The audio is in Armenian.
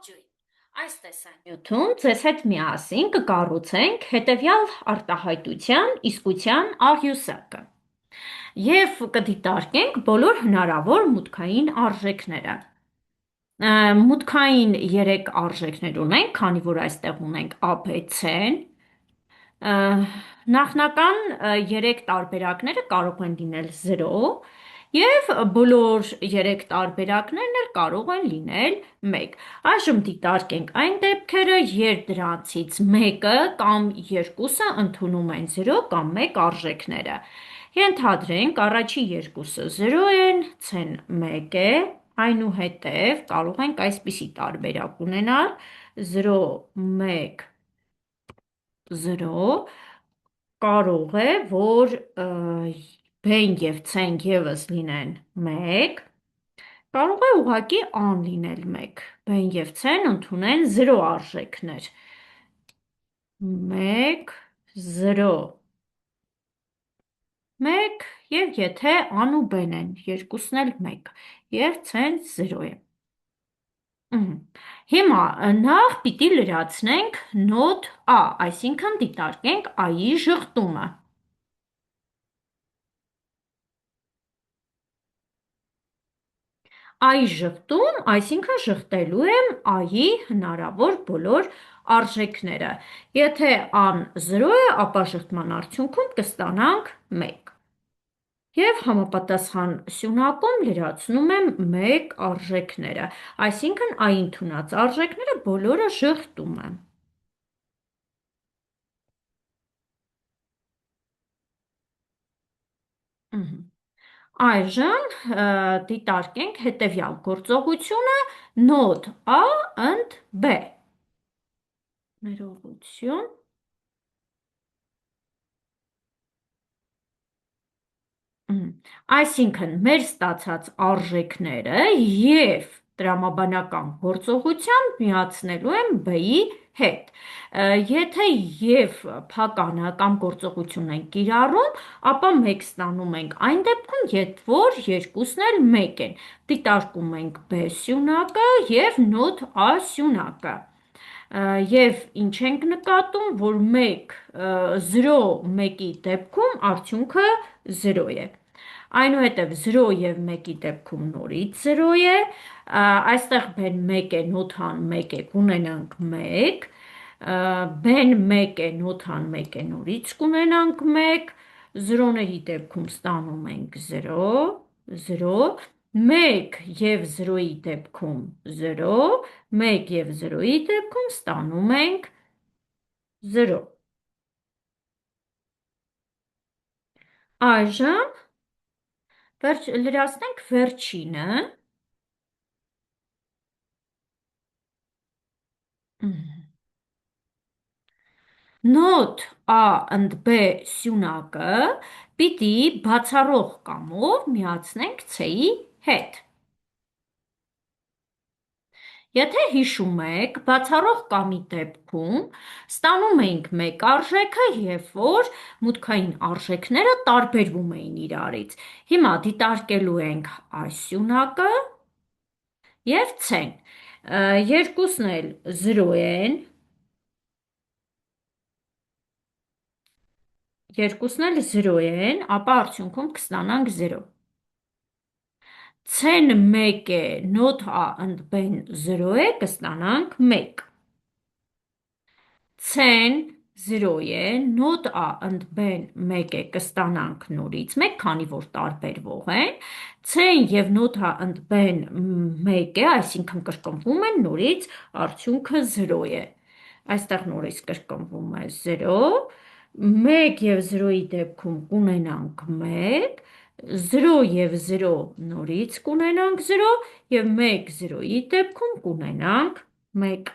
Ողջույն։ Այս տեսանյութում ձեզ հետ միասին կկառուցենք հետևյալ արտահայտության իսկության աղյուսակը և կդիտարկենք բոլոր հնարավոր մուտքային արժեքները։ Մուտքային 3 արժեքներ ունենք, քանի որ այստեղ ունենք ABC-ն, նախնական 3 տարբերակները կարող են լինել 0 և բոլոր 3 տարբերակներն էլ կարող են լինել 1։ Այժմ դիտարկենք այն դեպքերը, երբ դրանցից մեկը կամ երկուսը ընդունում են 0 կամ 1 արժեքները։ Ենթադրենք առաջի երկուսը 0 են, C-ն 1 է, այնուհետև կարող ենք այսպիսի տարբերակ ունենալ 0, 1, 0, կարող է, որ B-ն և C-ն ևս լինեն 1, կարող է ուղղակի անլինել 1, B-ն և C-ն ընդունեն 0 արժեքներ, 1, 0, 1 և եթե A-ն ու B-ն են, երկուսն էլ 1 և C-ն 0 է։ Հիմա նախ պիտի լրացնենք նոտ A, այսինքն դիտարկենք A-ի ժխտումը։ A-ի ժխտում, այսինքն ժխտելու եմ A-ի հնարավոր բոլոր արժեքները։ Եթե A-ն 0 է, ապա ժխտման արդյունքում կստանանք 1։ Եվ համապատասխան սյունակում լրացնում եմ 1 արժեքները, այսինքն A-ի ընդունած արժեքները բոլորը ժխտում եմ։ Այժմ դիտարկենք հետևյալ գործողությունը նոտ A ընդ B։ Ներողություն։ Այսինքն մեր ստացած արժեքները և տրամաբանական գործողությամբ միացնելու եմ B-ի հետ։ Եթե և փականը կամ գործողությունն են կիրառում, ապա 1 ստանում ենք այն դեպքում, երբ որ երկուսն էլ 1 են։ Դիտարկում ենք B սյունակը և նոտ A սյունակը։ Եվ ինչ ենք նկատում, որ 0, 1-ի դեպքում արդյունքը 0 է։ Այնուհետև 0 և 1-ի դեպքում նորից 0 է, այստեղ B-ն 1 է, նոտ A-ն 1 է, կունենանք 1, B-ն 1 է, նոտ A-ն 1 է, նորից կունենանք 1, 0-ների դեպքում ստանում ենք 0, 0, 1 և 0-ի դեպքում 0, 1 և 0-ի դեպքում ստանում ենք 0։ Այժմ լրացնենք վերջինը։ Նոտ A ընդ B սյունակը պիտի բացառող կամով միացնենք C-ի հետ։ Եթե հիշում եք, բացառող կամի դեպքում ստանում էինք 1 արժեքը, երբ որ մուտքային արժեքները տարբերվում էին իրարից։ Հիմա դիտարկելու ենք այս սյունակը և C-ն։ Երկուսն էլ 0 են, ապա արդյունքում կստանանք 0։ C-ն 1 է, նոտ A ընդ B-ն 0 է, կստանանք 1։ C-ն 0 է, նոտ A ընդ B-ն 1 է, կստանանք նորից 1, քանի որ տարբերվող են, C-ն և նոտ A ընդ B-ն 1 է, այսինքն կրկնվում են, նորից արդյունքը 0 է։ Այստեղ նորից կրկնվում է 0, 1 և 0-ի դեպքում կունենանք 1, 0 և 0 նորից կունենանք 0 և 1, 0-ի դեպքում կունենանք 1։